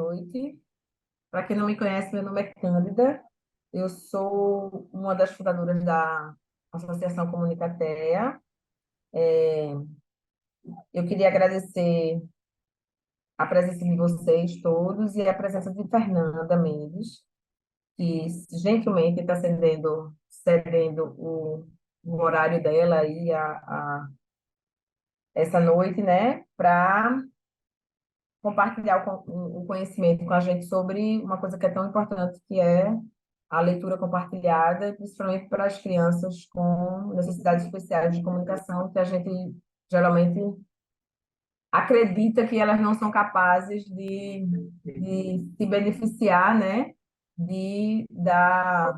noite. Para quem não me conhece, meu nome é Cândida. Eu sou uma das fundadoras da Associação Comunicatea. Eu queria agradecer a presença de vocês todos e a presença de Fernanda Mendes, que gentilmente está cedendo o horário dela aí essa noite, né, para compartilhar o conhecimento com a gente sobre uma coisa que é tão importante, que é a leitura compartilhada, principalmente para as crianças com necessidades especiais de comunicação, que a gente geralmente acredita que elas não são capazes de se beneficiar, né, de, da,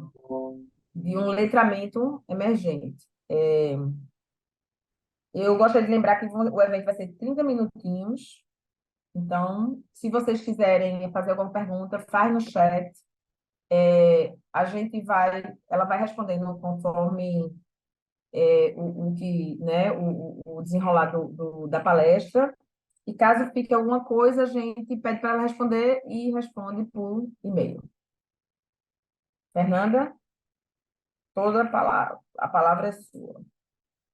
de um letramento emergente. Eu gostaria de lembrar que o evento vai ser 30 minutinhos. Então, se vocês quiserem fazer alguma pergunta, faz no chat. Ela vai respondendo conforme o que, né, o desenrolar da palestra. E caso fique alguma coisa, a gente pede para ela responder e responde por e-mail. Fernanda, a palavra é sua.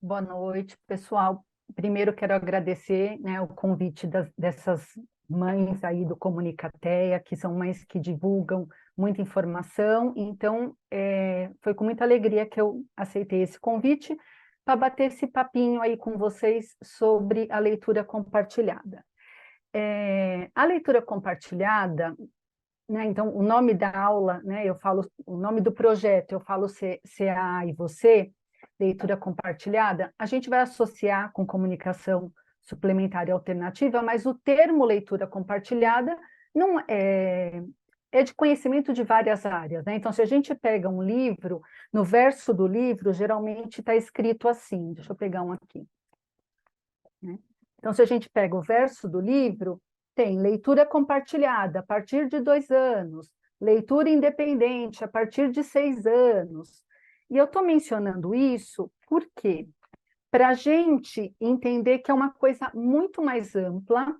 Boa noite, pessoal. Primeiro quero agradecer, né, o convite dessas mães aí do Comunicatea, que são mães que divulgam muita informação. Então, foi com muita alegria que eu aceitei esse convite para bater esse papinho aí com vocês sobre a leitura compartilhada. A leitura compartilhada, né, então, o nome da aula, né, eu falo, o nome do projeto, eu falo CA e você, leitura compartilhada, a gente vai associar com comunicação suplementar e alternativa, mas o termo leitura compartilhada não é de conhecimento de várias áreas, né? Então, se a gente pega um livro, no verso do livro, geralmente está escrito assim, deixa eu pegar um aqui, né? Então, se a gente pega o verso do livro, tem leitura compartilhada a partir de 2 anos, leitura independente a partir de 6 anos. E eu estou mencionando isso porque para a gente entender que é uma coisa muito mais ampla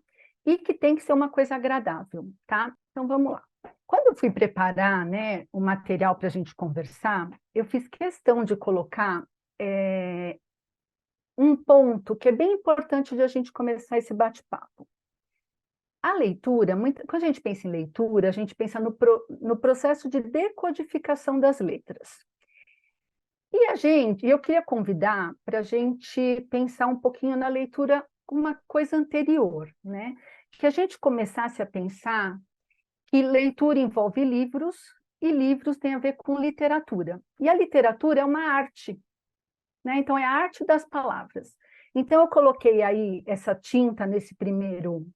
e que tem que ser uma coisa agradável, tá? Então, vamos lá. Quando eu fui preparar, né, o material para a gente conversar, eu fiz questão de colocar um ponto que é bem importante de a gente começar esse bate-papo. A leitura, quando a gente pensa em leitura, a gente pensa no processo de decodificação das letras. E eu queria convidar para a gente pensar um pouquinho na leitura, uma coisa anterior, né? Que a gente começasse a pensar que leitura envolve livros, e livros têm a ver com literatura. E a literatura é uma arte, né? Então, é a arte das palavras. Então, eu coloquei aí essa tinta nesse primeiro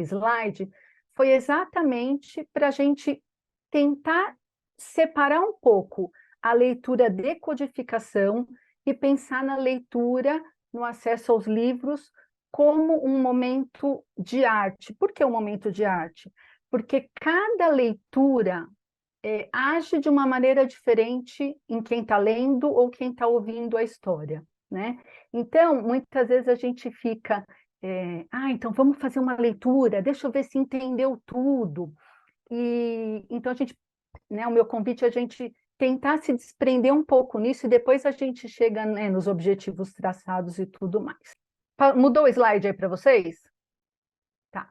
slide, foi exatamente para a gente tentar separar um pouco a leitura decodificação e pensar na leitura, no acesso aos livros, como um momento de arte. Por que um momento de arte? Porque cada leitura age de uma maneira diferente em quem está lendo ou quem está ouvindo a história, né? Então, muitas vezes a gente fica, então vamos fazer uma leitura, deixa eu ver se entendeu tudo. E então a gente, né, o meu convite é a gente tentar se desprender um pouco nisso e depois a gente chega, né, nos objetivos traçados e tudo mais. Mudou o slide aí para vocês? Tá.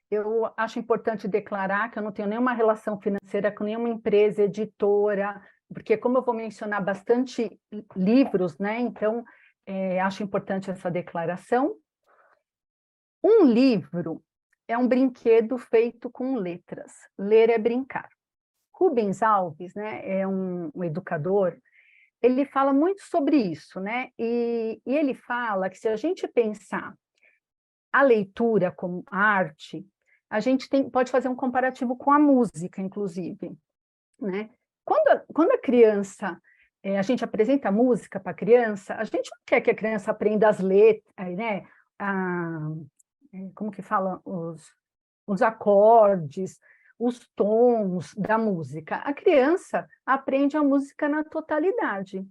Eu acho importante declarar que eu não tenho nenhuma relação financeira com nenhuma empresa, editora, porque como eu vou mencionar bastante livros, né, então acho importante essa declaração. Um livro é um brinquedo feito com letras. Ler é brincar. Rubens Alves, né, é um educador, ele fala muito sobre isso, né? E ele fala que se a gente pensar a leitura como arte, a gente pode fazer um comparativo com a música, inclusive, né? Quando a criança, a gente apresenta a música para a criança, a gente não quer que a criança aprenda as letras, né? Como que fala? Os acordes, os tons da música. A criança aprende a música na totalidade.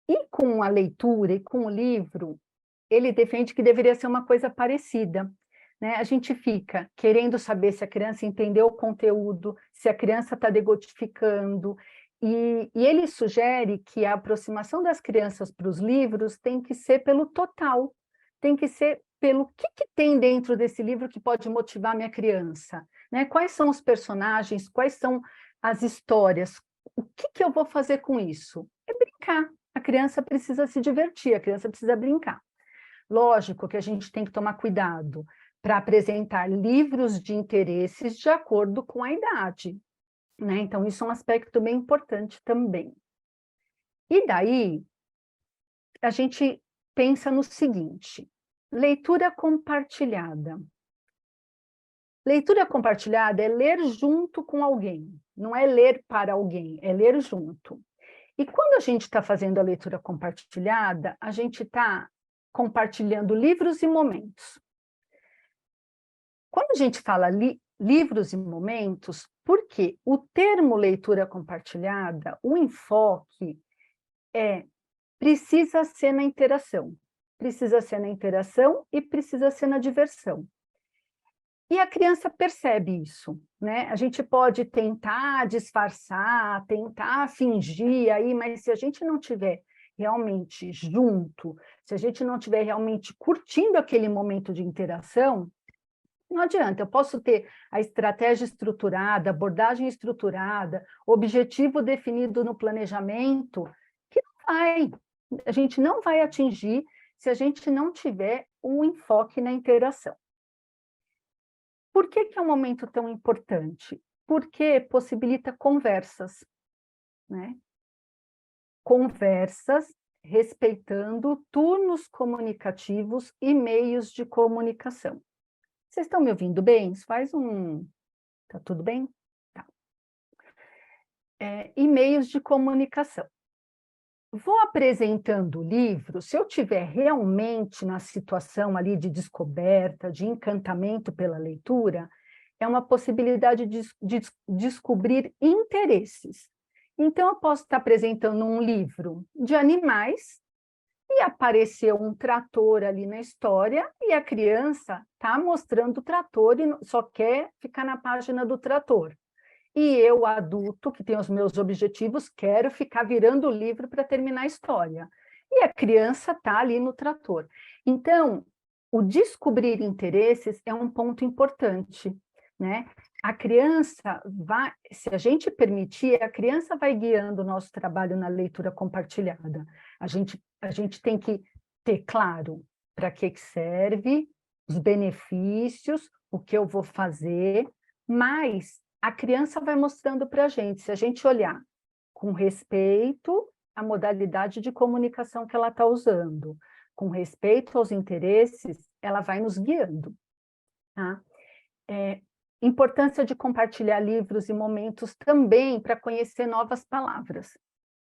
E com a leitura e com o livro, ele defende que deveria ser uma coisa parecida. né? A gente fica querendo saber se a criança entendeu o conteúdo, se a criança está decodificando, e ele sugere que a aproximação das crianças para os livros tem que ser pelo total, tem que ser pelo que tem dentro desse livro que pode motivar a minha criança, né? Quais são os personagens, quais são as histórias, o que eu vou fazer com isso? É brincar, a criança precisa se divertir, a criança precisa brincar. Lógico que a gente tem que tomar cuidado para apresentar livros de interesses de acordo com a idade, né? Então, isso é um aspecto bem importante também. E daí, a gente pensa no seguinte: leitura compartilhada. Leitura compartilhada é ler junto com alguém, não é ler para alguém, é ler junto. E quando a gente está fazendo a leitura compartilhada, a gente está compartilhando livros e momentos. Quando a gente fala livros e momentos, porque o termo leitura compartilhada, o enfoque precisa ser na interação. Precisa ser na interação e precisa ser na diversão. E a criança percebe isso, né? A gente pode tentar disfarçar, tentar fingir aí, mas se a gente não tiver realmente junto, se a gente não tiver realmente curtindo aquele momento de interação, não adianta. Eu posso ter a estratégia estruturada, abordagem estruturada, objetivo definido no planejamento, que não vai. A gente não vai atingir se a gente não tiver um enfoque na interação. Por que é um momento tão importante? Porque possibilita conversas, né? Conversas respeitando turnos comunicativos e meios de comunicação. Vocês estão me ouvindo bem? Faz um... Tá tudo bem? Tá. E meios de comunicação. Vou apresentando o livro, se eu tiver realmente na situação ali de descoberta, de encantamento pela leitura, é uma possibilidade de descobrir interesses. Então, eu posso estar apresentando um livro de animais e apareceu um trator ali na história e a criança está mostrando o trator e só quer ficar na página do trator. E eu, adulto, que tenho os meus objetivos, quero ficar virando o livro para terminar a história. E a criança está ali no trator. Então, o descobrir interesses é um ponto importante, né? A criança vai, se a gente permitir, a criança vai guiando o nosso trabalho na leitura compartilhada. A gente tem que ter claro para que serve, os benefícios, o que eu vou fazer, mas a criança vai mostrando para a gente, se a gente olhar com respeito à modalidade de comunicação que ela está usando, com respeito aos interesses, ela vai nos guiando. Tá? Importância de compartilhar livros e momentos também para conhecer novas palavras.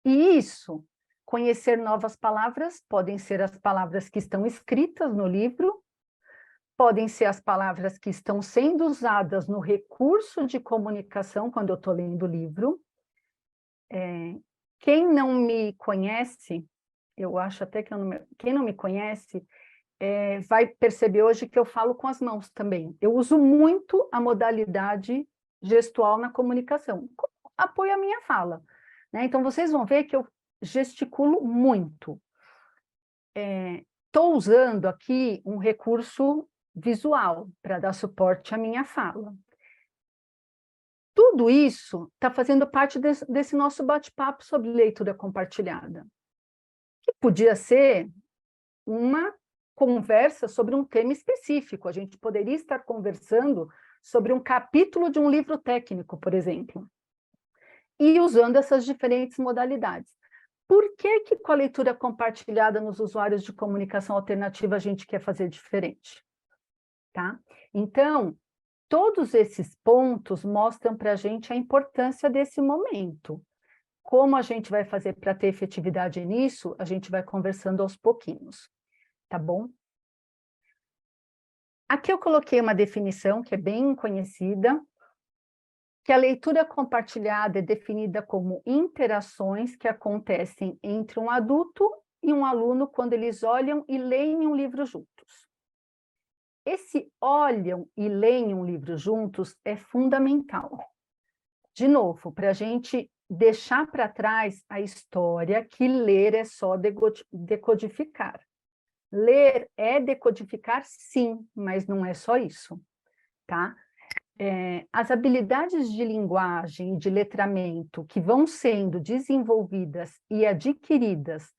E isso, conhecer novas palavras, podem ser as palavras que estão escritas no livro, podem ser as palavras que estão sendo usadas no recurso de comunicação quando eu estou lendo o livro. Quem não me conhece, eu acho até que quem não me conhece, vai perceber hoje que eu falo com as mãos também. Eu uso muito a modalidade gestual na comunicação, como apoio à minha fala, né? Então, vocês vão ver que eu gesticulo muito. Estou usando aqui um recurso visual para dar suporte à minha fala. Tudo isso está fazendo parte desse nosso bate-papo sobre leitura compartilhada, que podia ser uma conversa sobre um tema específico. A gente poderia estar conversando sobre um capítulo de um livro técnico, por exemplo, e usando essas diferentes modalidades. Por que com a leitura compartilhada nos usuários de comunicação alternativa a gente quer fazer diferente? Tá? Então, todos esses pontos mostram para a gente a importância desse momento. Como a gente vai fazer para ter efetividade nisso, a gente vai conversando aos pouquinhos, tá bom? Aqui eu coloquei uma definição que é bem conhecida, que a leitura compartilhada é definida como interações que acontecem entre um adulto e um aluno quando eles olham e leem um livro juntos. esse olham e leem um livro juntos é fundamental. De novo, para a gente deixar para trás a história que ler é só decodificar. Ler é decodificar, sim, mas não é só isso, tá? As habilidades de linguagem e de letramento que vão sendo desenvolvidas e adquiridas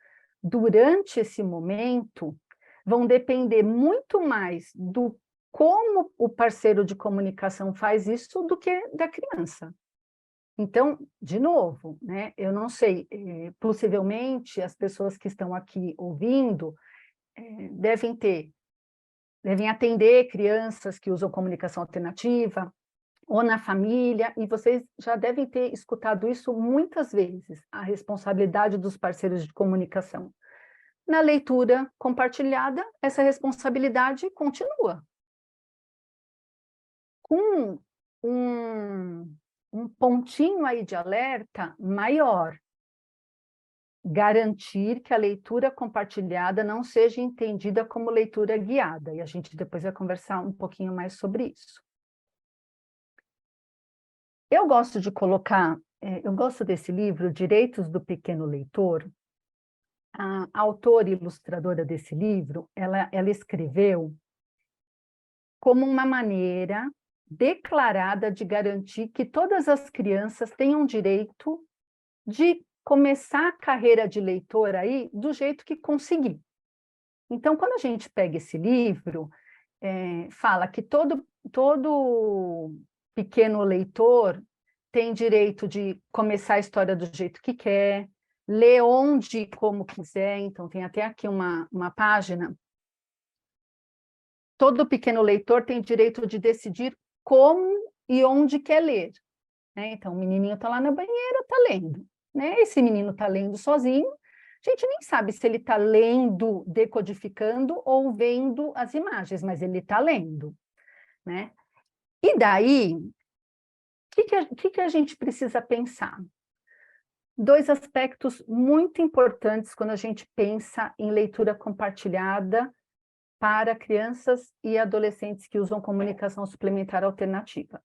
durante esse momento vão depender muito mais do como o parceiro de comunicação faz isso do que da criança. Então, de novo, né, eu não sei, possivelmente as pessoas que estão aqui ouvindo devem atender crianças que usam comunicação alternativa, ou na família, e vocês já devem ter escutado isso muitas vezes, a responsabilidade dos parceiros de comunicação. Na leitura compartilhada, essa responsabilidade continua. Com um pontinho aí de alerta maior, garantir que a leitura compartilhada não seja entendida como leitura guiada, e a gente depois vai conversar um pouquinho mais sobre isso. Eu gosto de colocar, eu gosto desse livro, Direitos do Pequeno Leitor. A autora e ilustradora desse livro, ela escreveu como uma maneira declarada de garantir que todas as crianças tenham direito de começar a carreira de leitor aí do jeito que conseguir. Então, quando a gente pega esse livro, fala que todo pequeno leitor tem direito de começar a história do jeito que quer, ler onde e como quiser, então tem até aqui uma página. Todo pequeno leitor tem direito de decidir como e onde quer ler. Né? Então, o menininho está lá na banheira, está lendo. Né? Esse menino está lendo sozinho, a gente nem sabe se ele está lendo, decodificando ou vendo as imagens, mas ele está lendo. Né? E daí, o que a gente precisa pensar? Dois aspectos muito importantes quando a gente pensa em leitura compartilhada para crianças e adolescentes que usam comunicação suplementar alternativa.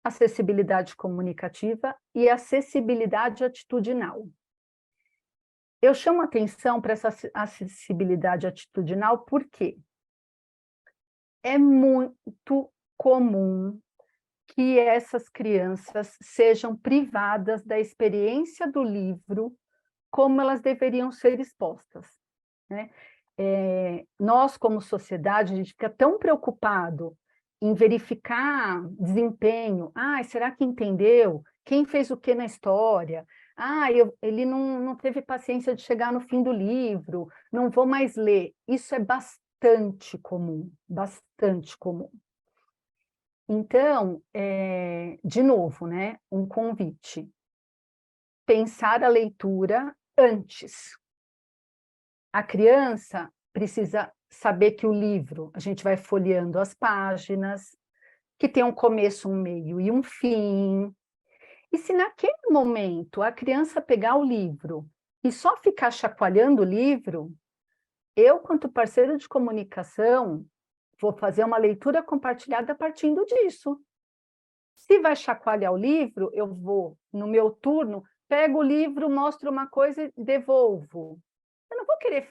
Acessibilidade comunicativa e acessibilidade atitudinal. Eu chamo atenção para essa acessibilidade atitudinal porque é muito comum que essas crianças sejam privadas da experiência do livro como elas deveriam ser expostas. Né? Nós, como sociedade, a gente fica tão preocupado em verificar desempenho. Será que entendeu? Quem fez o que na história? Ele não teve paciência de chegar no fim do livro, não vou mais ler. Isso é bastante comum, bastante comum. Então, de novo, né, um convite. Pensar a leitura antes. A criança precisa saber que o livro, a gente vai folheando as páginas, que tem um começo, um meio e um fim. E se naquele momento a criança pegar o livro e só ficar chacoalhando o livro, eu, quanto parceiro de comunicação, vou fazer uma leitura compartilhada partindo disso. Se vai chacoalhar o livro, eu vou, no meu turno, pego o livro, mostro uma coisa e devolvo. Eu não vou querer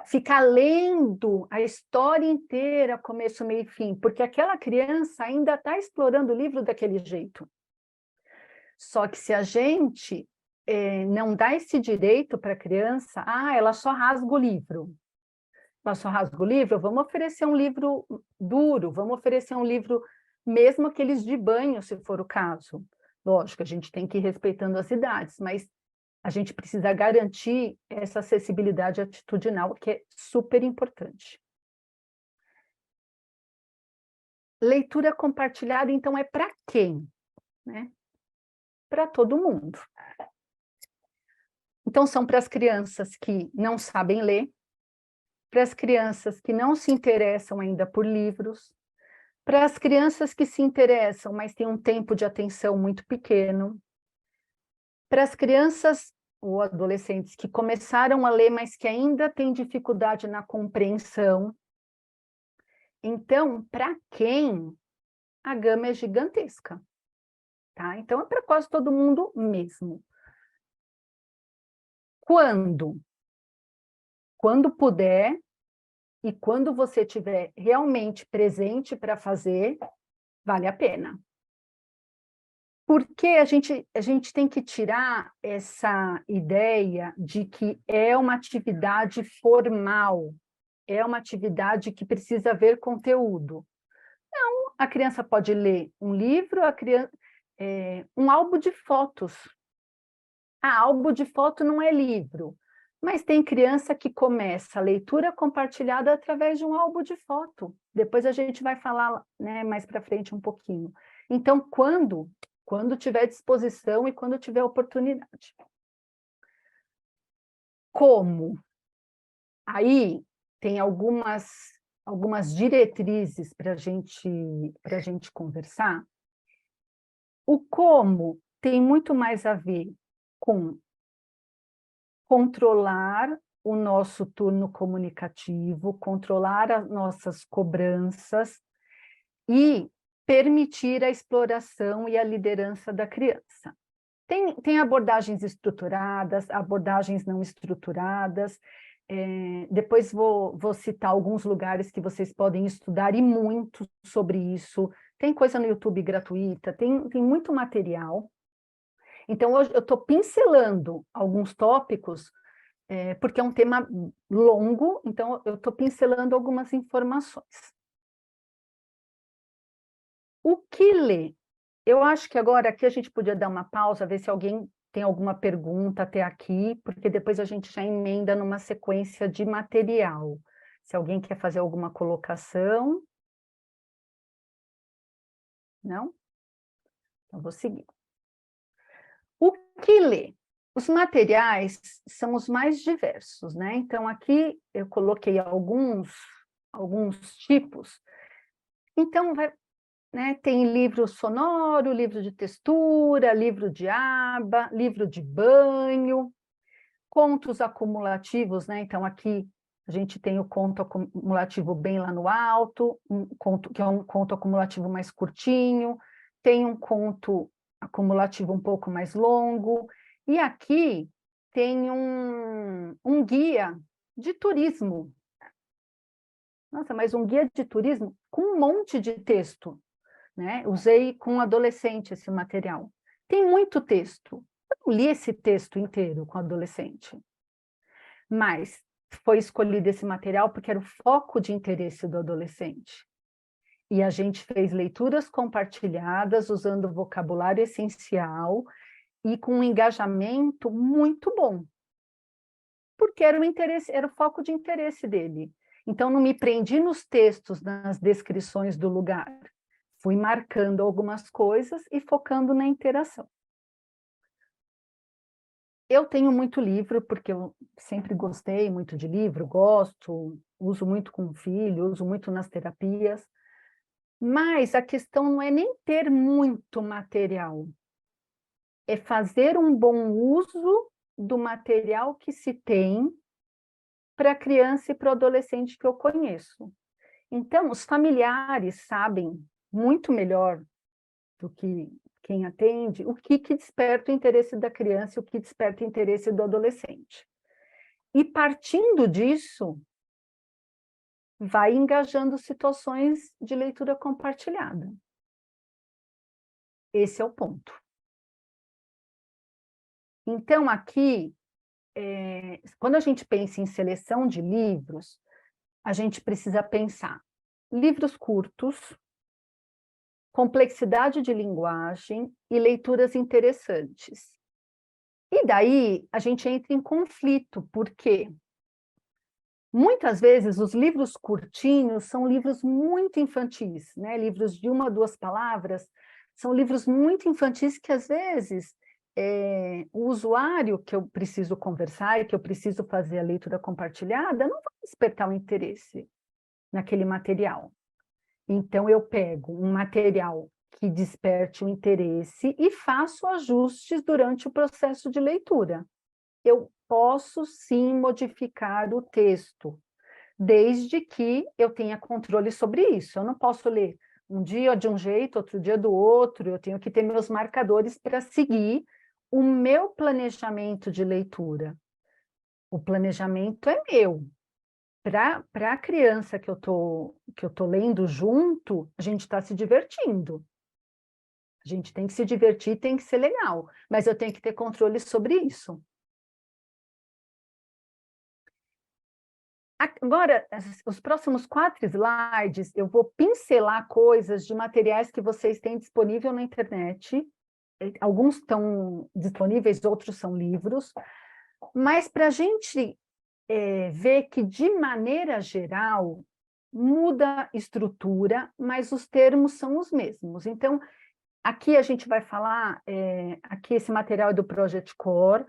ficar lendo a história inteira, começo, meio e fim, porque aquela criança ainda está explorando o livro daquele jeito. Só que se a gente não dá esse direito para a criança, ela só rasga o livro. Ela só rasga o livro, vamos oferecer um livro duro, vamos oferecer um livro, mesmo aqueles de banho, se for o caso. Lógico, a gente tem que ir respeitando as idades, mas a gente precisa garantir essa acessibilidade atitudinal, que é super importante. Leitura compartilhada, então, é para quem? Né? Para todo mundo. Então, são para as crianças que não sabem ler, para as crianças que não se interessam ainda por livros, para as crianças que se interessam, mas têm um tempo de atenção muito pequeno, para as crianças ou adolescentes que começaram a ler, mas que ainda têm dificuldade na compreensão, Então, para quem, a gama é gigantesca, tá? Então, é para quase todo mundo mesmo. Quando puder, e quando você estiver realmente presente para fazer, vale a pena. Porque a gente tem que tirar essa ideia de que é uma atividade formal, é uma atividade que precisa ver conteúdo. Não, a criança pode ler um livro, um álbum de fotos. Álbum de foto não é livro, mas tem criança que começa a leitura compartilhada através de um álbum de foto. Depois a gente vai falar, né, mais para frente um pouquinho. Então, quando tiver disposição e quando tiver oportunidade. Como? Aí tem algumas diretrizes para a gente conversar. O como tem muito mais a ver com controlar o nosso turno comunicativo, controlar as nossas cobranças e permitir a exploração e a liderança da criança. Tem abordagens estruturadas, abordagens não estruturadas. Depois vou citar alguns lugares que vocês podem estudar e muito sobre isso. Tem coisa no YouTube gratuita, tem muito material. Então, hoje eu estou pincelando alguns tópicos, porque é um tema longo, então eu estou pincelando algumas informações. O que ler? Eu acho que agora aqui a gente podia dar uma pausa, ver se alguém tem alguma pergunta até aqui, porque depois a gente já emenda numa sequência de material. Se alguém quer fazer alguma colocação. Não? Então, vou seguir. O que ler? Os materiais são os mais diversos, né? Então, aqui eu coloquei alguns tipos. Então, né, tem livro sonoro, livro de textura, livro de aba, livro de banho, contos acumulativos, né? Então, aqui a gente tem o conto acumulativo bem lá no alto, que é um conto acumulativo mais curtinho, tem um conto acumulativo um pouco mais longo, e aqui tem um guia de turismo. Nossa, mas um guia de turismo com um monte de texto, né? Usei com adolescente esse material. Tem muito texto. Eu não li esse texto inteiro com adolescente, mas foi escolhido esse material porque era o foco de interesse do adolescente. E a gente fez leituras compartilhadas, usando vocabulário essencial e com um engajamento muito bom, porque era o foco de interesse dele. Então, não me prendi nos textos, nas descrições do lugar. Fui marcando algumas coisas e focando na interação. Eu tenho muito livro, porque eu sempre gostei muito de livro, gosto, uso muito com o filho, uso muito nas terapias, mas a questão não é nem ter muito material, é fazer um bom uso do material que se tem para a criança e para o adolescente que eu conheço. Então, os familiares sabem muito melhor do que quem atende, o que desperta o interesse da criança e o que desperta o interesse do adolescente. E partindo disso, vai engajando situações de leitura compartilhada. Esse é o ponto. Então, aqui, quando a gente pensa em seleção de livros, a gente precisa pensar livros curtos, complexidade de linguagem e leituras interessantes. E daí a gente entra em conflito, porque muitas vezes os livros curtinhos são livros muito infantis, né? Livros de 1 a 2 palavras, são livros muito infantis que às vezes o usuário que eu preciso conversar e que eu preciso fazer a leitura compartilhada não vai despertar o interesse naquele material. Então, eu pego um material que desperte o interesse e faço ajustes durante o processo de leitura. Eu posso, sim, modificar o texto, desde que eu tenha controle sobre isso. Eu não posso ler um dia de um jeito, outro dia do outro, eu tenho que ter meus marcadores para seguir o meu planejamento de leitura. O planejamento é meu. Para a criança que eu tô lendo junto, a gente está se divertindo. A gente tem que se divertir, tem que ser legal, mas eu tenho que ter controle sobre isso. Agora, os próximos 4 slides, eu vou pincelar coisas de materiais que vocês têm disponível na internet. Alguns estão disponíveis, outros são livros. Mas para a gente ver que, de maneira geral, muda a estrutura, mas os termos são os mesmos. Então, aqui a gente vai falar, aqui esse material é do Project Core,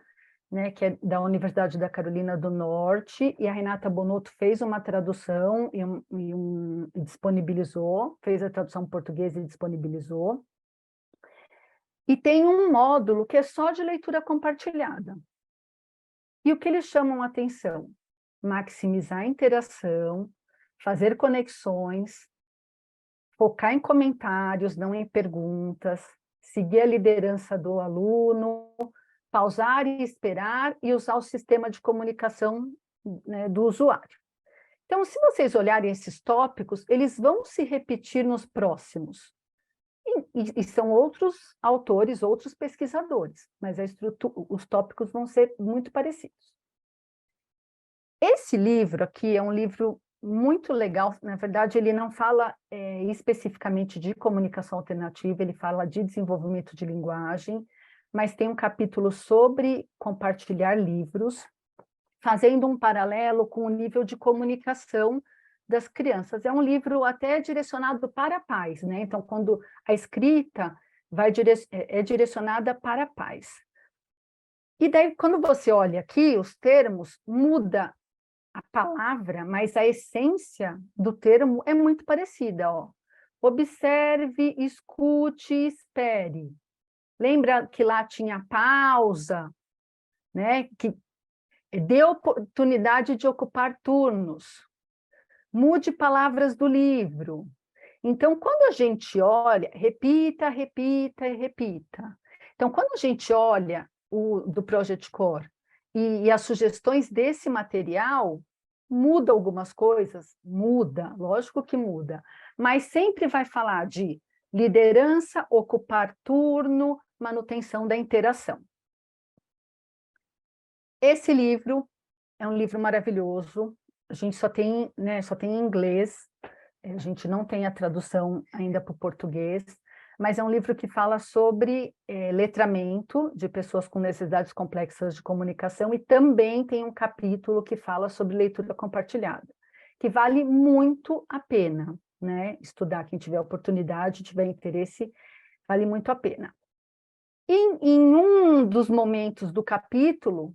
né, que é da Universidade da Carolina do Norte, e a Renata Bonotto fez uma tradução e disponibilizou, fez a tradução em português e disponibilizou. E tem um módulo que é só de leitura compartilhada. E o que eles chamam a atenção? Maximizar a interação, fazer conexões, focar em comentários, não em perguntas, seguir a liderança do aluno, pausar e esperar e usar o sistema de comunicação, né, do usuário. Então, se vocês olharem esses tópicos, eles vão se repetir nos próximos. E são outros autores, outros pesquisadores, mas os tópicos vão ser muito parecidos. Esse livro aqui é um livro muito legal. Na verdade, ele não fala especificamente de comunicação alternativa, ele fala de desenvolvimento de linguagem, mas tem um capítulo sobre compartilhar livros, fazendo um paralelo com o nível de comunicação das crianças. É um livro até direcionado para pais, né? Então, quando a escrita é direcionada para pais. E daí, quando você olha aqui, os termos, muda a palavra, mas a essência do termo é muito parecida, ó. Observe, escute, espere. Lembra que lá tinha pausa, né? Que dê oportunidade de ocupar turnos. Mude palavras do livro. Então, quando a gente olha, repita, repita e repita. Então, quando a gente olha do Project Core e as sugestões desse material, muda algumas coisas? Muda, lógico que muda. Mas sempre vai falar de liderança, ocupar turno, manutenção da interação. Esse livro é um livro maravilhoso. A gente só tem, né, só tem em inglês, a gente não tem a tradução ainda para o português, mas é um livro que fala sobre letramento de pessoas com necessidades complexas de comunicação, e também tem um capítulo que fala sobre leitura compartilhada, que vale muito a pena, né, estudar. Quem tiver oportunidade, tiver interesse, vale muito a pena. Em um dos momentos do capítulo,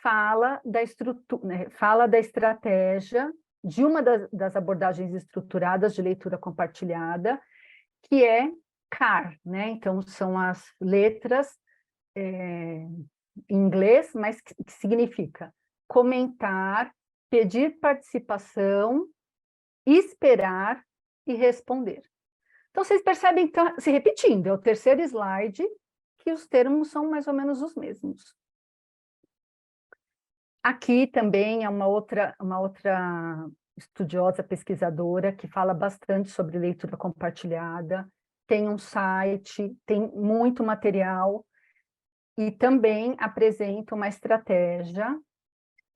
fala da estrutura, né, fala da estratégia de uma das abordagens estruturadas de leitura compartilhada, que é CAR, né? Então, são as letras em inglês, mas que significa comentar, pedir participação, esperar e responder. Então, vocês percebem que está se repetindo, é o terceiro slide, que os termos são mais ou menos os mesmos. Aqui também é uma outra estudiosa, pesquisadora, que fala bastante sobre leitura compartilhada, tem um site, tem muito material, e também apresenta uma estratégia,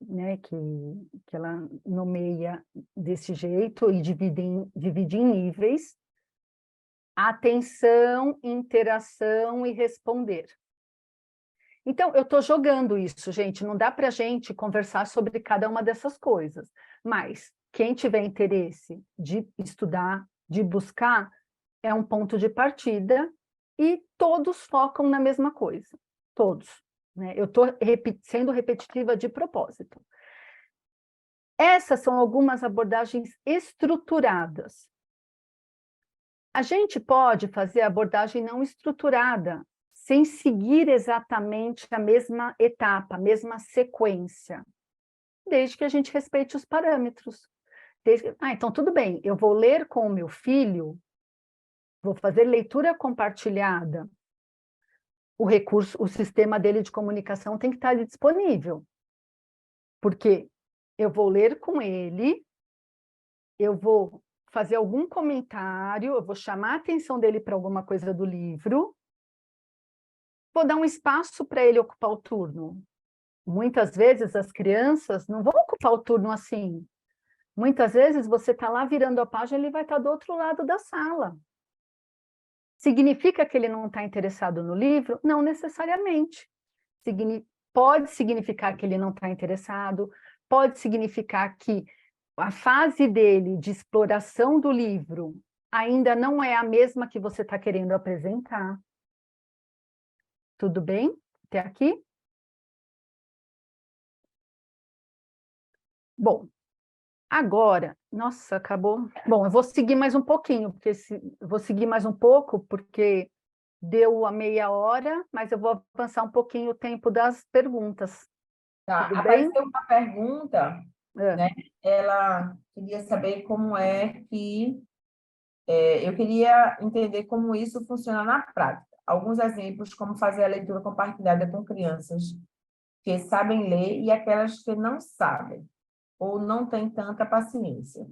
né, que ela nomeia desse jeito e divide em níveis: atenção, interação e responder. Então, eu estou jogando isso, gente, não dá para a gente conversar sobre cada uma dessas coisas, mas quem tiver interesse de estudar, de buscar, é um ponto de partida, e todos focam na mesma coisa, todos, né? Eu estou sendo repetitiva de propósito. Essas são algumas abordagens estruturadas. A gente pode fazer abordagem não estruturada, sem seguir exatamente a mesma etapa, a mesma sequência, desde que a gente respeite os parâmetros. Então tudo bem, eu vou ler com o meu filho, vou fazer leitura compartilhada. O recurso, o sistema dele de comunicação tem que estar disponível. Porque eu vou ler com ele, eu vou fazer algum comentário, eu vou chamar a atenção dele para alguma coisa do livro, vou dar um espaço para ele ocupar o turno. Muitas vezes as crianças não vão ocupar o turno assim. Muitas vezes você está lá virando a página, ele vai estar do outro lado da sala. Significa que ele não está interessado no livro? Não necessariamente. Pode significar que ele não está interessado, pode significar que a fase dele de exploração do livro ainda não é a mesma que você está querendo apresentar. Tudo bem? Até aqui? Bom, agora, nossa, acabou. Bom, eu vou seguir mais um pouquinho, vou seguir mais um pouco, porque deu a meia hora, mas eu vou avançar um pouquinho o tempo das perguntas. Tá, Tudo bem? apareceu uma pergunta, É. né? Ela queria saber como é que... eu queria entender como isso funciona na prática. Alguns exemplos, como fazer a leitura compartilhada com crianças que sabem ler e aquelas que não sabem, ou não têm tanta paciência.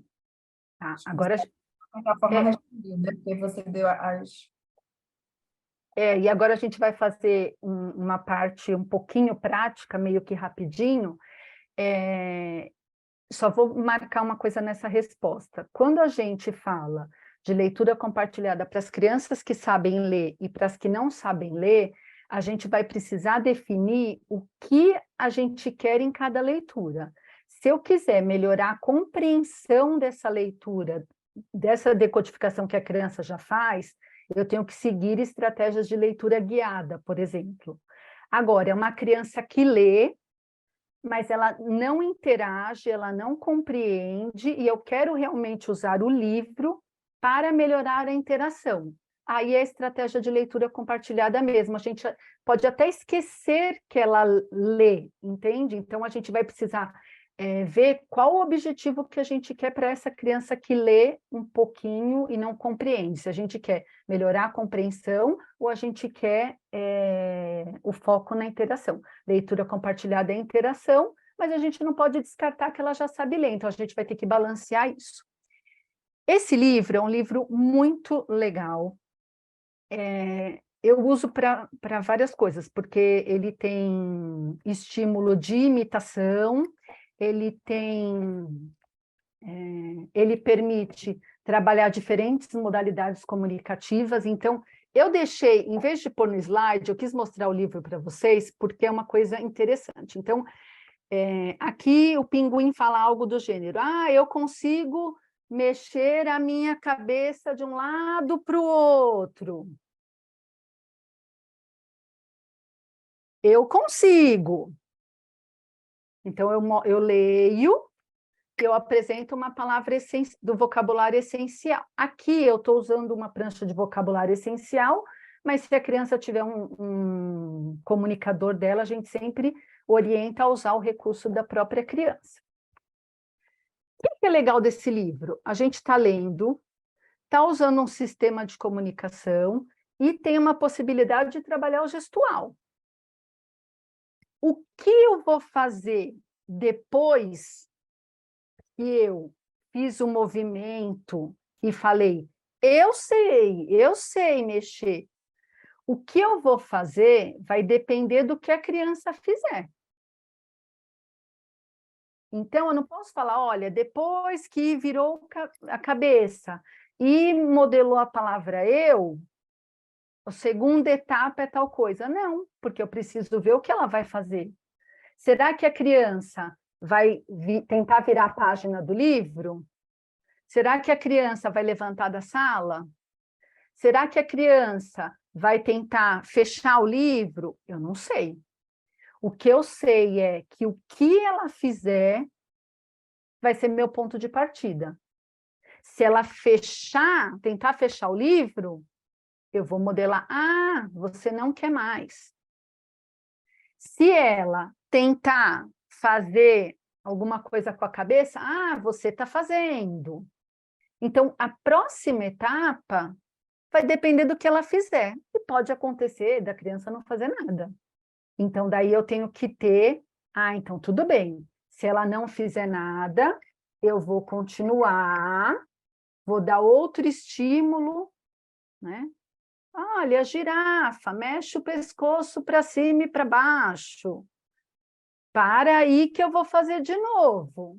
Tá, Acho que agora, de certa forma é, respondeu, né? Porque você deu as... e agora a gente vai fazer uma parte um pouquinho prática, meio que rapidinho. Só vou marcar uma coisa nessa resposta. Quando a gente fala de leitura compartilhada para as crianças que sabem ler e para as que não sabem ler, a gente vai precisar definir o que a gente quer em cada leitura. Se eu quiser melhorar a compreensão dessa leitura, dessa decodificação que a criança já faz, eu tenho que seguir estratégias de leitura guiada, por exemplo. Agora, é uma criança que lê, mas ela não interage, ela não compreende, e eu quero realmente usar o livro para melhorar a interação. Aí é a estratégia de leitura compartilhada mesmo. A gente pode até esquecer que ela lê, entende? Então, a gente vai precisar ver qual o objetivo que a gente quer para essa criança que lê um pouquinho e não compreende. Se a gente quer melhorar a compreensão ou a gente quer o foco na interação. Leitura compartilhada é interação, mas a gente não pode descartar que ela já sabe ler, então a gente vai ter que balancear isso. Esse livro é um livro muito legal. Eu uso para várias coisas, porque ele tem estímulo de imitação, ele permite trabalhar diferentes modalidades comunicativas. Então, eu deixei, em vez de pôr no slide, eu quis mostrar o livro para vocês, porque é uma coisa interessante. Então, aqui o pinguim fala algo do gênero: eu consigo mexer a minha cabeça de um lado para o outro. Eu consigo. Então, eu leio, eu apresento uma palavra do vocabulário essencial. Aqui eu estou usando uma prancha de vocabulário essencial, mas se a criança tiver um comunicador dela, a gente sempre orienta a usar o recurso da própria criança. O que é legal desse livro? A gente está lendo, está usando um sistema de comunicação e tem uma possibilidade de trabalhar o gestual. O que eu vou fazer depois que eu fiz o movimento e falei, eu sei mexer. O que eu vou fazer vai depender do que a criança fizer. Então, eu não posso falar, olha, depois que virou a cabeça e modelou a palavra eu, a segunda etapa é tal coisa. Não, porque eu preciso ver o que ela vai fazer. Será que a criança vai tentar virar a página do livro? Será que a criança vai levantar da sala? Será que a criança vai tentar fechar o livro? Eu não sei. O que eu sei é que o que ela fizer vai ser meu ponto de partida. Se ela tentar fechar o livro, eu vou modelar, você não quer mais. Se ela tentar fazer alguma coisa com a cabeça, você está fazendo. Então, a próxima etapa vai depender do que ela fizer. E pode acontecer da criança não fazer nada. Então, daí eu tenho que ter, então tudo bem. Se ela não fizer nada, eu vou continuar, vou dar outro estímulo, né? Olha, a girafa, mexe o pescoço para cima e para baixo. Para aí que eu vou fazer de novo.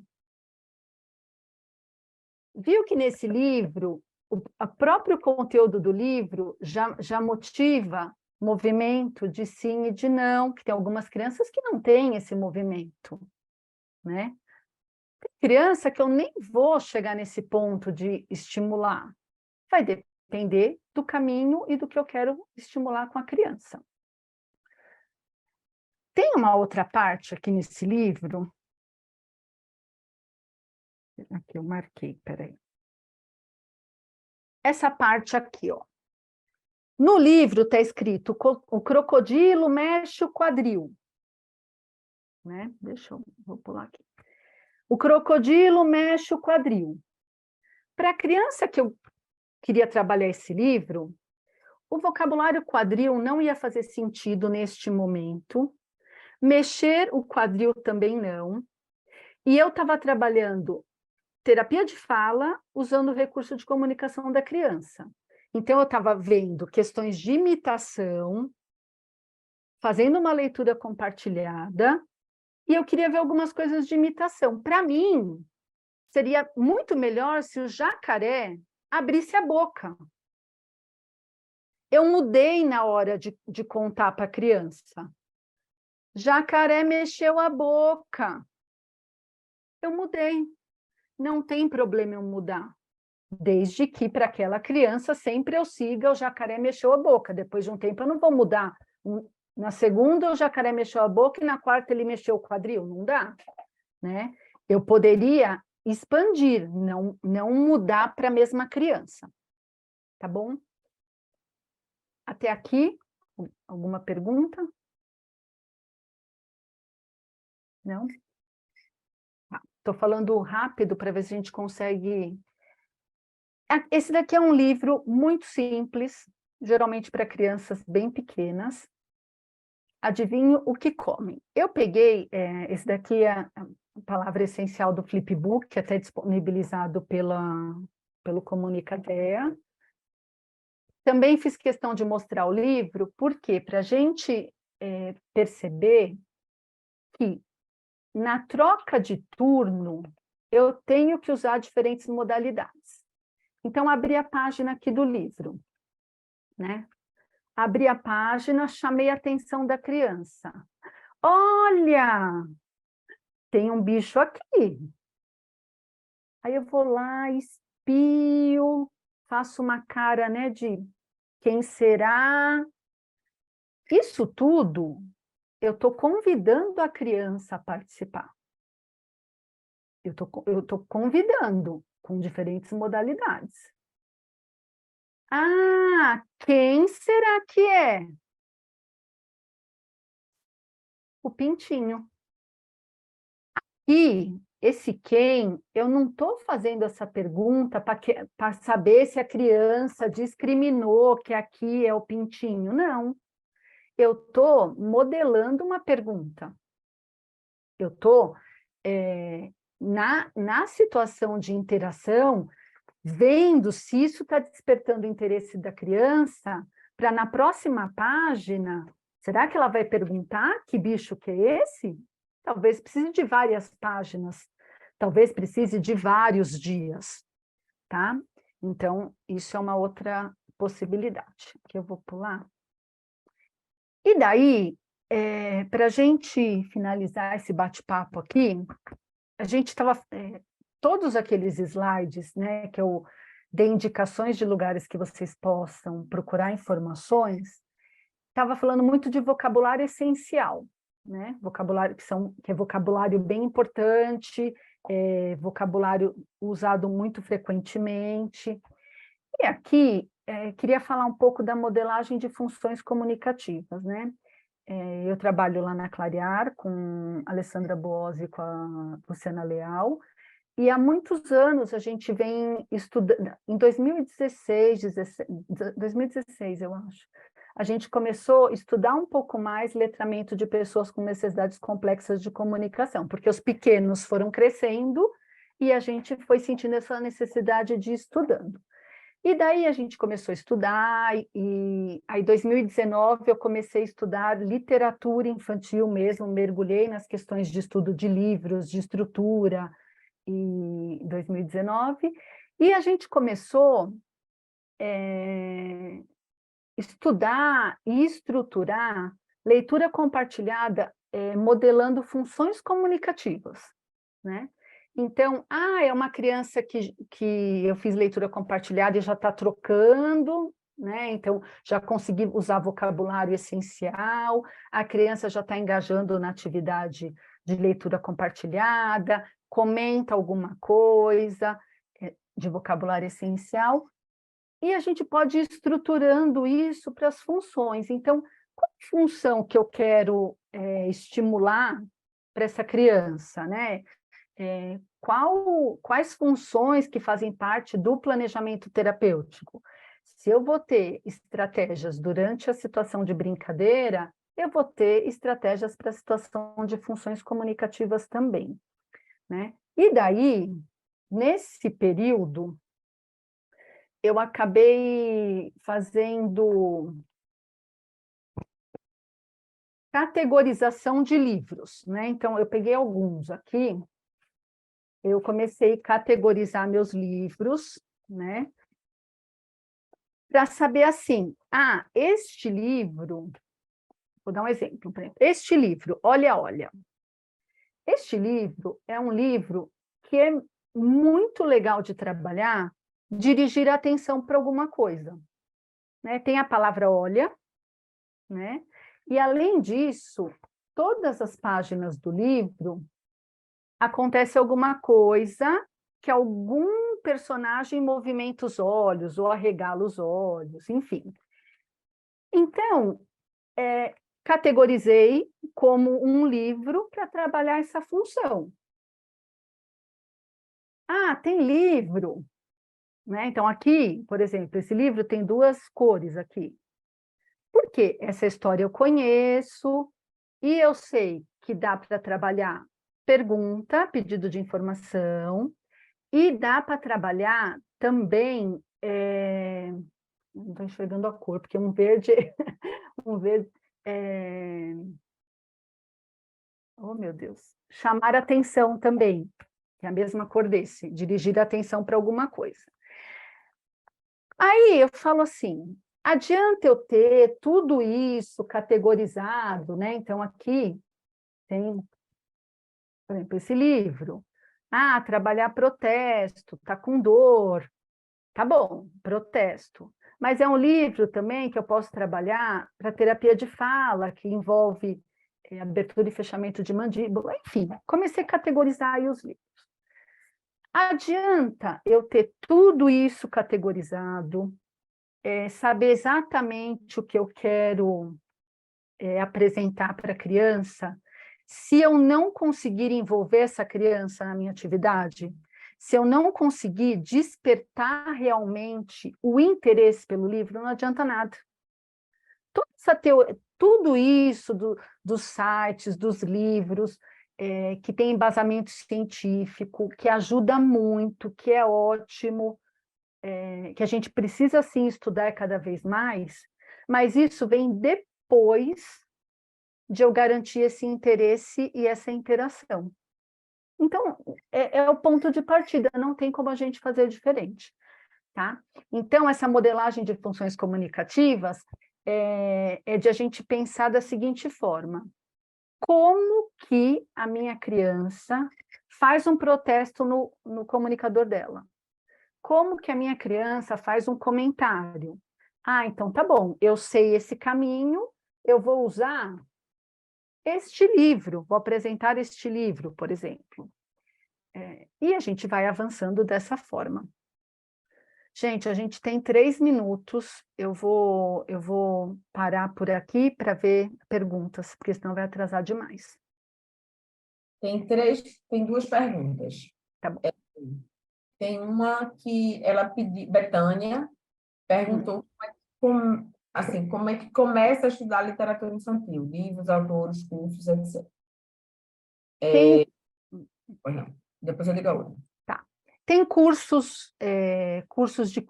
Viu que nesse livro, o próprio conteúdo do livro já motiva movimento de sim e de não, que tem algumas crianças que não têm esse movimento, né? Tem criança que eu nem vou chegar nesse ponto de estimular. Vai depender do caminho e do que eu quero estimular com a criança. Tem uma outra parte aqui nesse livro. Aqui eu marquei, peraí. Essa parte aqui, ó. No livro está escrito: o crocodilo mexe o quadril. Né? Vou pular aqui. O crocodilo mexe o quadril. Para a criança que eu queria trabalhar esse livro, o vocabulário quadril não ia fazer sentido neste momento. Mexer o quadril também não. E eu estava trabalhando terapia de fala usando o recurso de comunicação da criança. Então, eu estava vendo questões de imitação, fazendo uma leitura compartilhada, e eu queria ver algumas coisas de imitação. Para mim, seria muito melhor se o jacaré abrisse a boca. Eu mudei na hora de contar para a criança. Jacaré mexeu a boca. Eu mudei. Não tem problema eu mudar. Desde que para aquela criança sempre eu siga o jacaré mexeu a boca. Depois de um tempo eu não vou mudar. Na segunda o jacaré mexeu a boca e na quarta ele mexeu o quadril. Não dá, né? Eu poderia expandir, não mudar para a mesma criança. Tá bom? Até aqui, alguma pergunta? Não? Estou falando rápido para ver se a gente consegue... Esse daqui é um livro muito simples, geralmente para crianças bem pequenas. Adivinho o que comem. Eu peguei, esse daqui é a palavra essencial do Flipbook, que é até disponibilizado pelo Comunicadea. Também fiz questão de mostrar o livro, porque para a gente perceber que na troca de turno eu tenho que usar diferentes modalidades. Então, abri a página aqui do livro, né? Abri a página, chamei a atenção da criança. Olha, tem um bicho aqui. Aí eu vou lá, espio, faço uma cara, né, de quem será. Isso tudo, eu estou convidando a criança a participar. Eu estou convidando com diferentes modalidades. Quem será que é? O pintinho. E esse quem, eu não estou fazendo essa pergunta para saber se a criança discriminou que aqui é o pintinho. Não. Eu estou modelando uma pergunta. Eu estou, na situação de interação, vendo se isso está despertando o interesse da criança, para na próxima página, será que ela vai perguntar que bicho que é esse? Talvez precise de várias páginas, talvez precise de vários dias, tá? Então, isso é uma outra possibilidade, que eu vou pular. E daí, para a gente finalizar esse bate-papo aqui, a gente estava... todos aqueles slides, né, que eu dei indicações de lugares que vocês possam procurar informações, estava falando muito de vocabulário essencial, né? Vocabulário que é vocabulário bem importante, vocabulário usado muito frequentemente. E aqui, queria falar um pouco da modelagem de funções comunicativas, né? Eu trabalho lá na Clarear com a Alessandra Boose e com a Luciana Leal, e há muitos anos a gente vem estudando, em 2016, eu acho, a gente começou a estudar um pouco mais letramento de pessoas com necessidades complexas de comunicação, porque os pequenos foram crescendo e a gente foi sentindo essa necessidade de ir estudando. E daí a gente começou a estudar, e aí em 2019 eu comecei a estudar literatura infantil mesmo, mergulhei nas questões de estudo de livros, de estrutura, em 2019, e a gente começou a estudar e estruturar leitura compartilhada, modelando funções comunicativas, né? Então, é uma criança que eu fiz leitura compartilhada e já está trocando, né? Então, já consegui usar vocabulário essencial, a criança já está engajando na atividade de leitura compartilhada, comenta alguma coisa de vocabulário essencial, e a gente pode ir estruturando isso para as funções. Então, qual função que eu quero estimular para essa criança, né? Quais funções que fazem parte do planejamento terapêutico? Se eu vou ter estratégias durante a situação de brincadeira, eu vou ter estratégias para a situação de funções comunicativas também, né? E daí, nesse período, eu acabei fazendo categorização de livros, né? Então, eu peguei alguns aqui, eu comecei a categorizar meus livros, né? Para saber assim, este livro, vou dar um exemplo, por exemplo, este livro, Olha, Olha. Este livro é um livro que é muito legal de trabalhar, dirigir a atenção para alguma coisa, né? Tem a palavra olha, né? E além disso, todas as páginas do livro acontece alguma coisa que algum personagem movimenta os olhos ou arregala os olhos, enfim. Então, categorizei como um livro para trabalhar essa função. Tem livro, né? Então, aqui, por exemplo, esse livro tem duas cores aqui. Por quê? Essa história eu conheço e eu sei que dá para trabalhar pergunta, pedido de informação, e dá para trabalhar também, não estou enxergando a cor, porque um verde, um verde, oh meu Deus, chamar atenção também, que é a mesma cor desse, dirigir a atenção para alguma coisa. Aí eu falo assim, adianta eu ter tudo isso categorizado, né? Então aqui tem, por exemplo, esse livro. Trabalhar protesto, tá com dor. Tá bom, protesto. Mas é um livro também que eu posso trabalhar para terapia de fala, que envolve abertura e fechamento de mandíbula, enfim, comecei a categorizar aí os livros. Adianta eu ter tudo isso categorizado, saber exatamente o que eu quero apresentar para a criança, se eu não conseguir envolver essa criança na minha atividade, se eu não conseguir despertar realmente o interesse pelo livro, não adianta nada. Tudo isso dos sites, dos livros, que tem embasamento científico, que ajuda muito, que é ótimo, que a gente precisa, sim, estudar cada vez mais, mas isso vem depois de eu garantir esse interesse e essa interação. Então, é o ponto de partida, não tem como a gente fazer diferente, tá? Então, essa modelagem de funções comunicativas é de a gente pensar da seguinte forma: como que a minha criança faz um protesto no comunicador dela? Como que a minha criança faz um comentário? Então tá bom, eu sei esse caminho, eu vou usar este livro, vou apresentar este livro, por exemplo. E a gente vai avançando dessa forma. Gente, a gente tem 3 minutos. Eu vou parar por aqui para ver perguntas, porque senão vai atrasar demais. Tem duas perguntas. Tá bom. Tem uma que ela pediu, Betânia Hum. perguntou como é que começa a estudar literatura infantil, livros, autores, cursos, etc. Tem, Pois não. Depois eu digo a outra. tá. Tem cursos, cursos de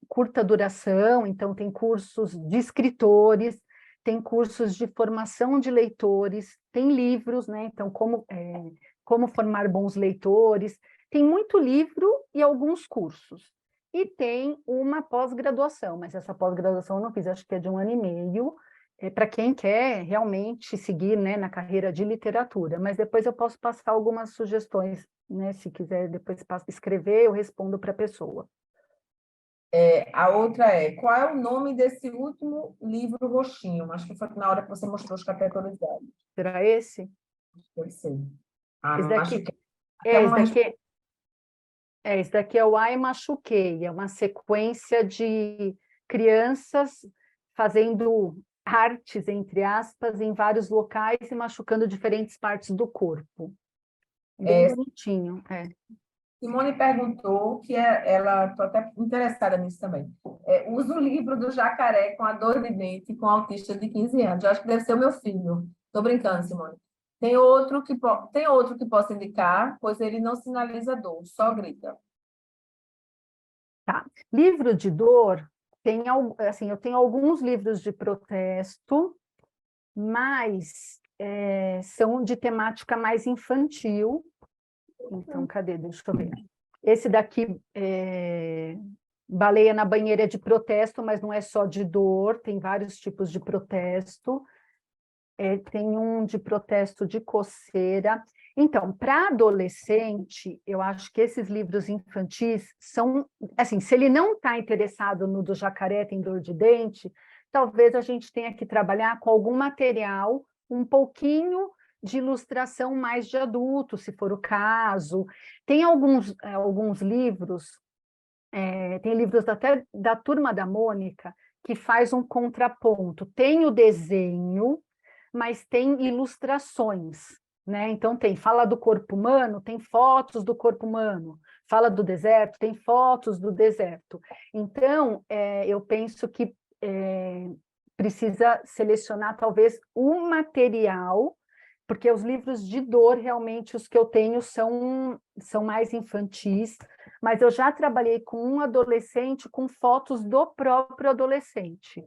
curta duração, então tem cursos de escritores, tem cursos de formação de leitores, tem livros, né? Então, como formar bons leitores, tem muito livro e alguns cursos. E tem uma pós-graduação, mas essa pós-graduação eu não fiz, acho que é de 1 ano e meio, para quem quer realmente seguir, né, na carreira de literatura. Mas depois eu posso passar algumas sugestões, né? Se quiser depois escrever, eu respondo para a pessoa. A outra qual é o nome desse último livro roxinho? Acho que foi na hora que você mostrou os categorizados. Será esse? Deve ser. Ah, Esse acho daqui, que até esse uma daqui, esse daqui é o Ai Machuquei, é uma sequência de crianças fazendo artes, entre aspas, em vários locais e machucando diferentes partes do corpo. Bem bonitinho, Simone perguntou ela, estou até interessada nisso também. Usa o livro do Jacaré com a dor de dente com autista de 15 anos. Eu acho que deve ser o meu filho. Estou brincando, Simone. Tem outro que possa indicar, pois ele não sinaliza dor, só grita. Tá. Livro de dor, assim, eu tenho alguns livros de protesto, mas são de temática mais infantil. Então, cadê? Deixa eu ver. Esse daqui Baleia na Banheira é de protesto, mas não é só de dor, tem vários tipos de protesto. Tem um de protesto de coceira. Então, para adolescente, eu acho que esses livros infantis são, assim, se ele não está interessado no do Jacaré tem dor de dente, talvez a gente tenha que trabalhar com algum material, um pouquinho de ilustração mais de adulto, se for o caso. Tem alguns livros, tem livros até da Turma da Mônica, que faz um contraponto. Tem o desenho, mas tem ilustrações, né? Então fala do corpo humano, tem fotos do corpo humano, fala do deserto, tem fotos do deserto. Então, eu penso que precisa selecionar talvez um material, porque os livros de dor, realmente, os que eu tenho são mais infantis, mas eu já trabalhei com um adolescente com fotos do próprio adolescente.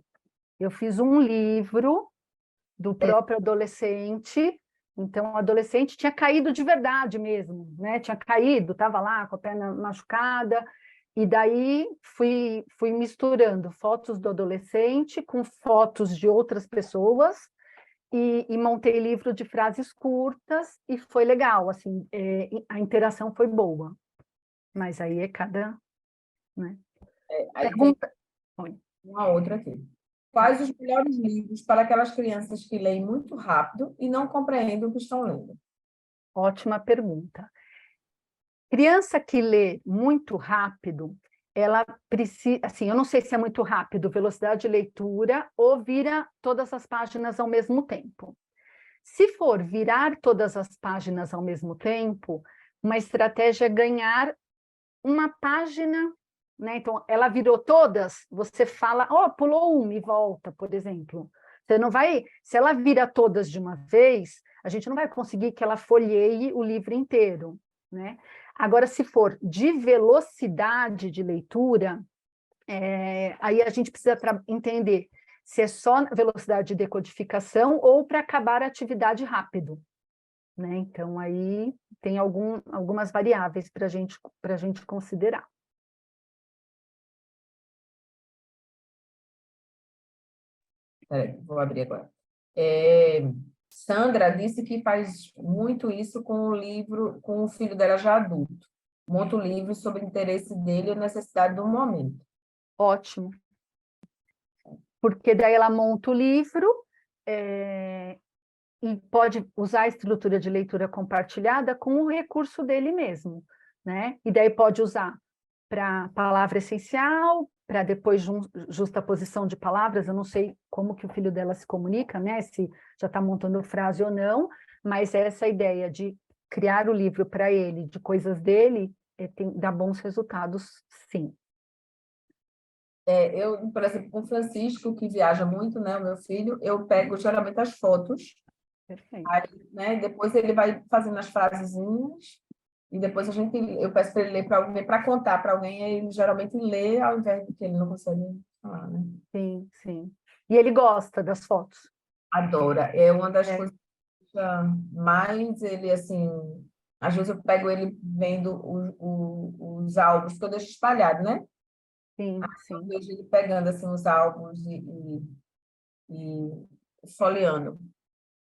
Eu fiz um livro do próprio adolescente. Então, o adolescente tinha caído de verdade mesmo, né? Tinha caído, estava lá com a perna machucada, e daí fui misturando fotos do adolescente com fotos de outras pessoas e montei livro de frases curtas e foi legal, assim, a interação foi boa. Mas aí é cada, né? Aí tem Pergunta. uma outra aqui. Tá. Quais os melhores livros para aquelas crianças que leem muito rápido e não compreendem o que estão lendo? Ótima pergunta. Criança que lê muito rápido, ela precisa, assim, eu não sei se é muito rápido, velocidade de leitura, ou vira todas as páginas ao mesmo tempo. Se for virar todas as páginas ao mesmo tempo, uma estratégia é ganhar uma página, né? Então, ela virou todas, você fala, pulou uma e volta, por exemplo. Você não vai, se ela vira todas de uma vez, a gente não vai conseguir que ela folheie o livro inteiro, né? Agora, se for de velocidade de leitura, aí a gente precisa entender se é só velocidade de decodificação ou para acabar a atividade rápido, né? Então, aí tem algumas variáveis para a gente considerar. Peraí, vou abrir agora. Sandra disse que faz muito isso com o livro, com o filho dela já adulto. Monta o livro sobre o interesse dele e necessidade do momento. Ótimo. Porque daí ela monta o livro e pode usar a estrutura de leitura compartilhada com o recurso dele mesmo, né? E daí pode usar para palavra essencial, para depois justaposição de palavras. Eu não sei como que o filho dela se comunica, né? Se já está montando frase ou não, mas essa ideia de criar o livro para ele, de coisas dele, dá bons resultados, sim. Eu, por exemplo, com o Francisco, que viaja muito, né, o meu filho, eu pego geralmente as fotos, Perfeito. aí, né, depois ele vai fazendo as frasezinhas, e depois eu peço para ele ler para alguém, para contar para alguém, aí ele geralmente lê ao invés de que ele não consegue falar, né? Sim, sim. E ele gosta das fotos. Adora. É uma das É, coisas que mais ele, assim, às vezes eu pego ele vendo os álbuns que eu deixo espalhado, né? sim, Eu sim. vejo ele pegando, assim, os álbuns e folheando.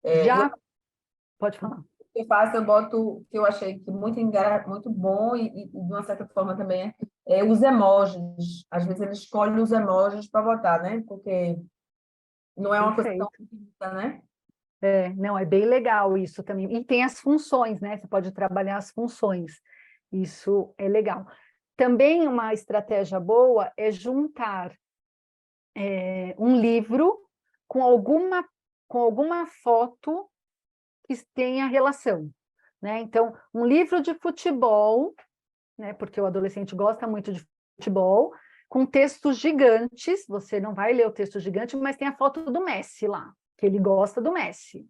E Já pode falar. que eu faço, eu boto, que eu achei que muito bom e, de uma certa forma também os emojis. Às vezes ele escolhe os emojis para botar, né? Porque não é uma coisa tão Perfeito. bonita, né? Não, é bem legal isso também. E tem as funções, né? Você pode trabalhar as funções. Isso é legal. Também uma estratégia boa é juntar um livro com alguma foto que tenha relação, né? Então, um livro de futebol, né? Porque o adolescente gosta muito de futebol, com textos gigantes. Você não vai ler o texto gigante, mas tem a foto do Messi lá, que ele gosta do Messi.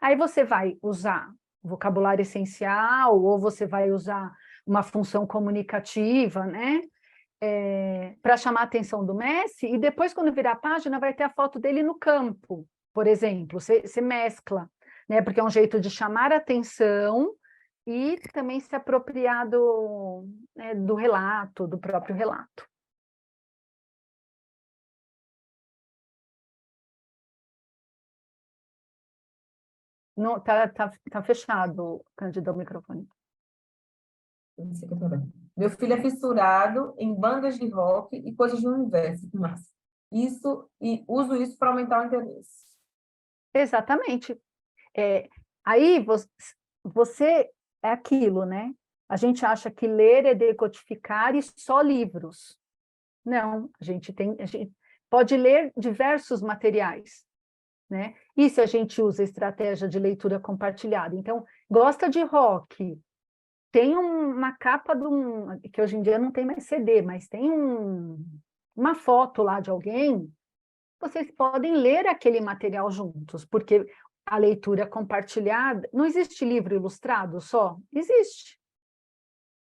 Aí você vai usar vocabulário essencial, ou você vai usar uma função comunicativa, né? Para chamar a atenção do Messi, e depois, quando virar a página, vai ter a foto dele no campo, por exemplo. Você mescla, né? Porque é um jeito de chamar a atenção e também se apropriar né, do relato, do próprio relato. Não, tá fechado, Cândido, o microfone. Não sei o que eu tô vendo. Meu filho é fissurado em bandas de rock e coisas do universo. Massa. Isso, e uso isso para aumentar o interesse. Exatamente. É, aí você é aquilo, né? A gente acha que ler é decodificar e só livros. Não, a gente pode ler diversos materiais, né? E se a gente usa a estratégia de leitura compartilhada? Então, gosta de rock, tem uma capa que hoje em dia não tem mais CD, mas tem uma foto lá de alguém, vocês podem ler aquele material juntos, porque a leitura compartilhada, não existe livro ilustrado só? Existe.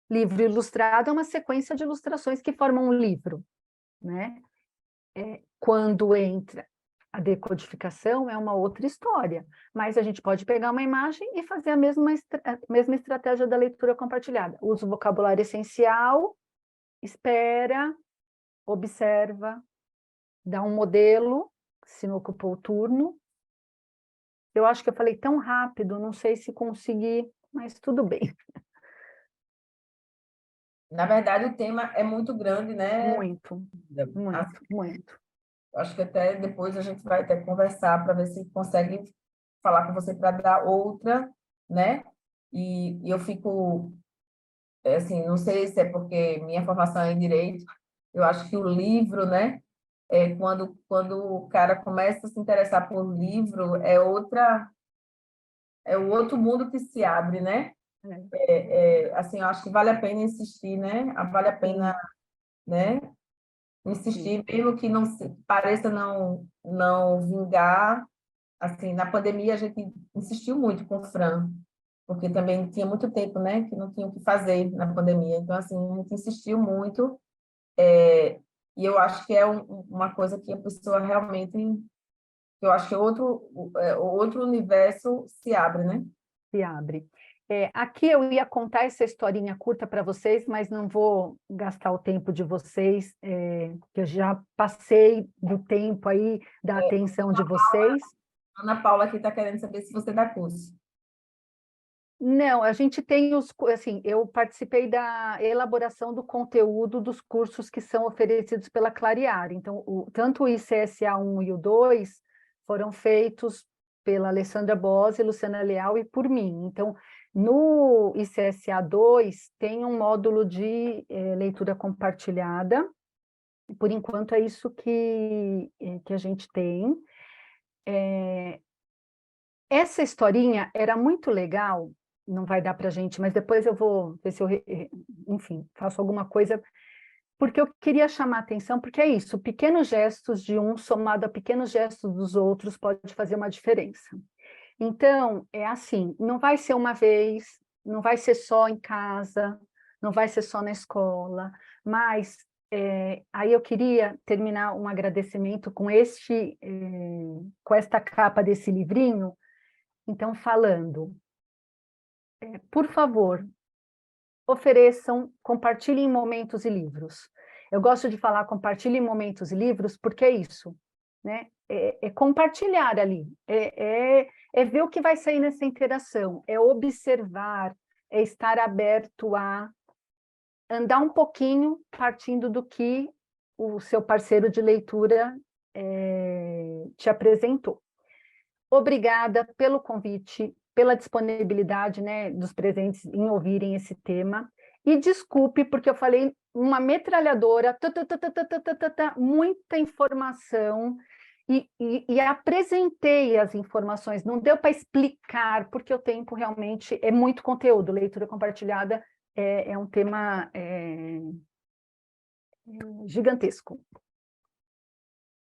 Livro ilustrado é uma sequência de ilustrações que formam um livro, né? Quando entra a decodificação, é uma outra história, mas a gente pode pegar uma imagem e fazer a mesma estratégia da leitura compartilhada. Usa o vocabulário essencial, espera, observa, dá um modelo, se não ocupou o turno. Eu acho que eu falei tão rápido, não sei se consegui, mas tudo bem. Na verdade, o tema é muito grande, né? Muito, Assim, muito, muito. acho que até depois a gente vai até conversar para ver se consegue falar com você para dar outra, né? E eu fico, assim, não sei se é porque minha formação é em direito, eu acho que o livro, né? Quando o cara começa a se interessar por livro, é o outro mundo que se abre, né? É, Assim, eu acho que vale a pena insistir, né? Vale a pena, sim, né? sim. Insistir, mesmo que pareça não vingar. Assim, na pandemia a gente insistiu muito com o Fran, porque também tinha muito tempo, né, que não tinha o que fazer na pandemia. Então, assim, a gente insistiu muito, e eu acho que é uma coisa que a pessoa realmente, eu acho que outro universo se abre, né? Se abre. Aqui eu ia contar essa historinha curta para vocês, mas não vou gastar o tempo de vocês, que eu já passei do tempo aí, da atenção de vocês. Ana Paula aqui está querendo saber se você dá curso. Não, a gente tem assim, eu participei da elaboração do conteúdo dos cursos que são oferecidos pela Clarear. Então, tanto o ICSA 1 e o 2 foram feitos pela Alessandra Bose, Luciana Leal e por mim. Então, No ICSA 2 tem um módulo de leitura compartilhada, por enquanto é isso que a gente tem. Essa historinha era muito legal, não vai dar para a gente, mas depois eu vou ver se eu, enfim, faço alguma coisa, porque eu queria chamar a atenção, porque é isso, pequenos gestos de um somado a pequenos gestos dos outros pode fazer uma diferença. Então, é assim, não vai ser uma vez, não vai ser só em casa, não vai ser só na escola, mas aí eu queria terminar um agradecimento com com esta capa desse livrinho, então falando, por favor, ofereçam, compartilhem momentos e livros. Eu gosto de falar compartilhem momentos e livros porque é isso, né? É compartilhar ali, é ver o que vai sair nessa interação, é observar, é estar aberto a andar um pouquinho partindo do que o seu parceiro de leitura te apresentou. Obrigada pelo convite, pela disponibilidade, né, dos presentes em ouvirem esse tema. E desculpe, porque eu falei uma metralhadora, muita informação, e apresentei as informações. Não deu para explicar, porque o tempo realmente é muito conteúdo. Leitura compartilhada é um tema gigantesco.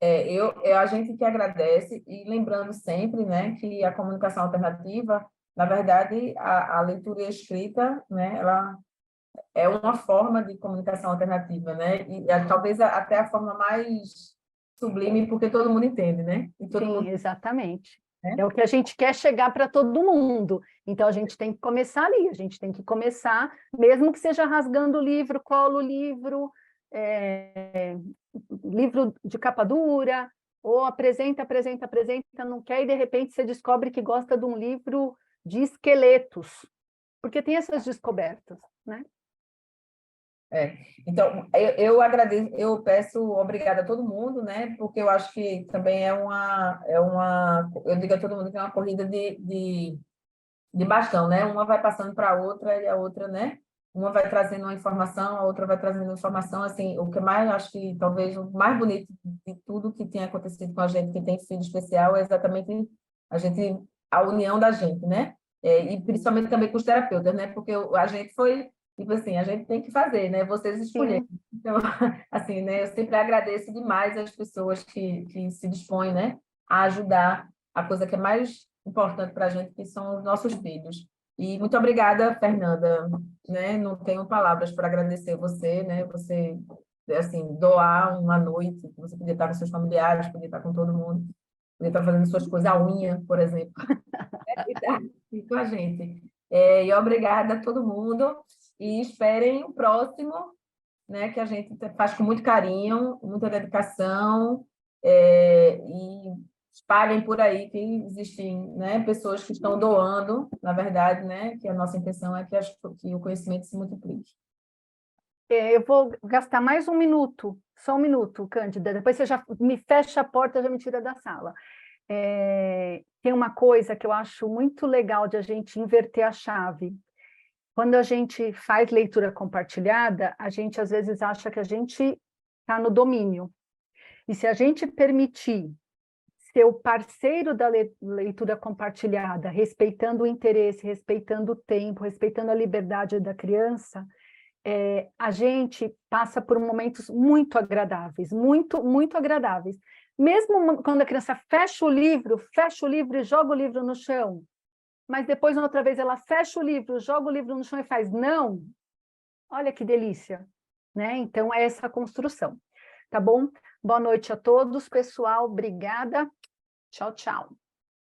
A gente que agradece, e lembrando sempre, né, que a comunicação alternativa, na verdade, a leitura escrita, né, ela é uma forma de comunicação alternativa, né, e talvez até a forma mais sublime, porque todo mundo entende, né? E todo Sim, mundo, exatamente. né? É o que a gente quer chegar para todo mundo. Então, a gente tem que começar ali, a gente tem que começar, mesmo que seja rasgando o livro, cola o livro, livro de capa dura, ou apresenta, não quer, e de repente você descobre que gosta de um livro de esqueletos, porque tem essas descobertas, né? Então, eu agradeço, eu peço obrigada a todo mundo, né? Porque eu acho que também eu digo a todo mundo que é uma corrida de bastão, né? Uma vai passando para a outra e a outra, né? Uma vai trazendo uma informação, a outra vai trazendo informação. Assim, o que mais acho que talvez o mais bonito de tudo que tem acontecido com a gente que tem sido especial é exatamente a união da gente, né? E principalmente também com os terapeutas, né? Porque a gente foi tipo assim, a gente tem que fazer, né? Vocês escolheram. Sim. Então, assim, né? Eu sempre agradeço demais as pessoas que se dispõem, né? A ajudar a coisa que é mais importante para a gente, que são os nossos filhos. E muito obrigada, Fernanda, né? Não tenho palavras para agradecer você, né? Você, assim, doar uma noite, você podia estar com seus familiares, podia estar com todo mundo, podia estar fazendo suas coisas, a unha, por exemplo, e estar aqui com a gente. E obrigada a todo mundo, e esperem o próximo, né? Que a gente faz com muito carinho, muita dedicação, e espalhem por aí que existem, né, pessoas que estão doando, na verdade, né, que a nossa intenção é que o conhecimento se multiplique. Eu vou gastar mais um minuto, só um minuto, Cândida, depois você já me fecha a porta, já me tira da sala. Tem uma coisa que eu acho muito legal de a gente inverter a chave. Quando a gente faz leitura compartilhada, a gente às vezes acha que a gente está no domínio. E se a gente permitir ser o parceiro da leitura compartilhada, respeitando o interesse, respeitando o tempo, respeitando a liberdade da criança, a gente passa por momentos muito agradáveis, muito, muito agradáveis. Mesmo quando a criança fecha o livro e joga o livro no chão, mas depois, outra vez, ela fecha o livro, joga o livro no chão e faz não, olha que delícia, né? Então, é essa construção, tá bom? Boa noite a todos, pessoal, obrigada, tchau, tchau.